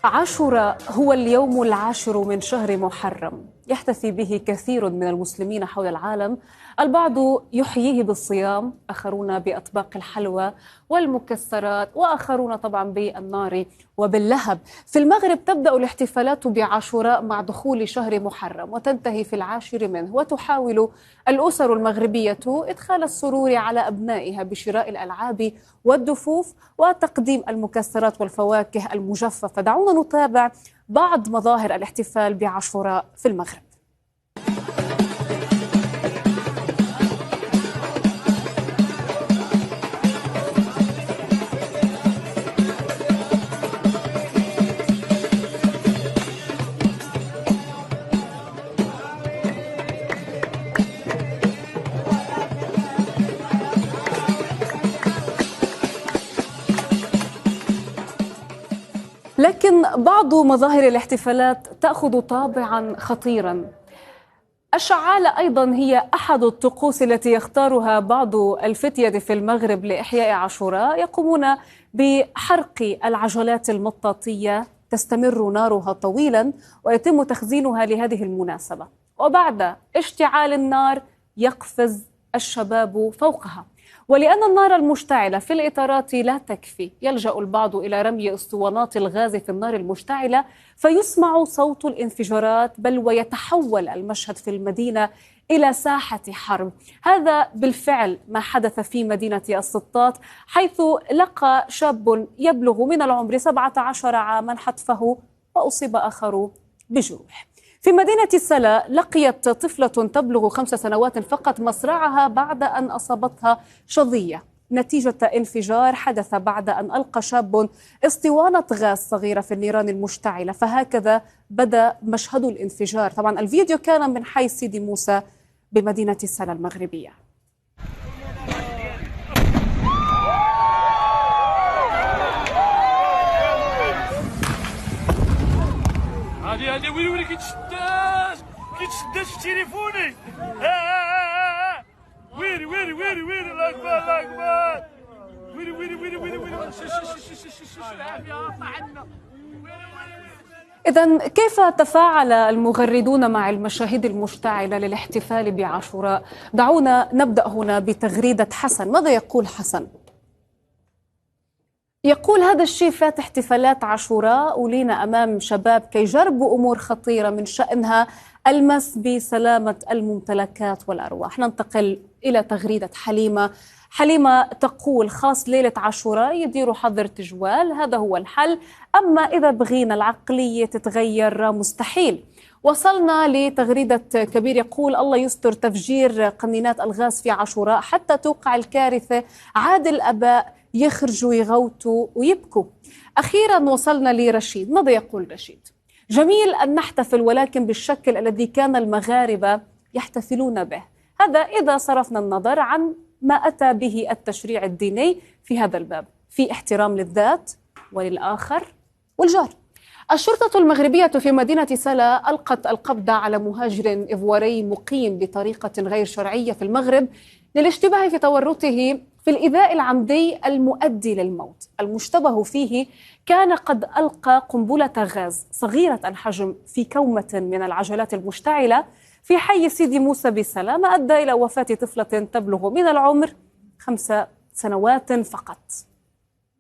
عاشوراء هو اليوم العاشر من شهر محرم، يحتفي به كثير من المسلمين حول العالم. البعض يحييه بالصيام، آخرون بأطباق الحلوى والمكسرات، وآخرون طبعا بالنار وباللهب. في المغرب تبدأ الاحتفالات بعاشوراء مع دخول شهر محرم وتنتهي في العاشر منه، وتحاول الأسر المغربية إدخال السرور على أبنائها بشراء الألعاب والدفوف وتقديم المكسرات والفواكه المجففة. دعونا نتابع بعض مظاهر الاحتفال بعاشوراء في المغرب. لكن بعض مظاهر الاحتفالات تأخذ طابعا خطيرا. الشعالة أيضا هي أحد الطقوس التي يختارها بعض الفتية في المغرب لإحياء عاشوراء. يقومون بحرق العجلات المطاطية، تستمر نارها طويلا ويتم تخزينها لهذه المناسبة، وبعد اشتعال النار يقفز الشباب فوقها. ولأن النار المشتعلة في الإطارات لا تكفي، يلجأ البعض إلى رمي أسطوانات الغاز في النار المشتعلة فيسمع صوت الانفجارات، بل ويتحول المشهد في المدينة إلى ساحة حرب. هذا بالفعل ما حدث في مدينة السطات، حيث لقى شاب يبلغ من العمر 17 عاما حتفه وأصيب آخر بجروح. في مدينة سلا لقيت طفلة تبلغ 5 سنوات فقط مصرعها بعد أن أصابتها شظية نتيجة انفجار حدث بعد أن ألقى شاب اسطوانة غاز صغيرة في النيران المشتعلة. فهكذا بدأ مشهد الانفجار. طبعا الفيديو كان من حي سيدي موسى بمدينة سلا المغربية. هادي ويلي كيتشداش في تليفوني. ويلي الله اكبر الله اكبر. ويلي إذن كيف تفاعل المغردون مع المشاهد المشتعلة للاحتفال بعاشوراء؟ دعونا نبدأ هنا بتغريدة حسن. ماذا يقول حسن؟ يقول: هذا الشيء فات احتفالات عاشوراء ولينا أمام شباب كي جربوا أمور خطيرة من شأنها المس بسلامة الممتلكات والأرواح. ننتقل إلى تغريدة حليمة. حليمة تقول: خاص ليلة عاشوراء يديروا حظر تجوال، هذا هو الحل، أما إذا بغينا العقلية تتغير مستحيل. وصلنا لتغريدة كبير يقول: الله يستر تفجير قنينات الغاز في عاشوراء حتى توقع الكارثة، عاد الأباء يخرجوا يغوتوا ويبكوا. أخيرا وصلنا لرشيد. ماذا يقول رشيد؟ جميل أن نحتفل ولكن بالشكل الذي كان المغاربة يحتفلون به، هذا إذا صرفنا النظر عن ما أتى به التشريع الديني في هذا الباب، في احترام للذات وللآخر والجار. الشرطة المغربية في مدينة سلا ألقت القبض على مهاجر إيفواري مقيم بطريقة غير شرعية في المغرب للاشتباه في تورطه في الإيذاء العمدي المؤدي للموت. المشتبه فيه كان قد ألقى قنبلة غاز صغيرة الحجم في كومة من العجلات المشتعلة في حي سيدي موسى بسلا، ما أدى إلى وفاة طفلة تبلغ من العمر 5 سنوات فقط.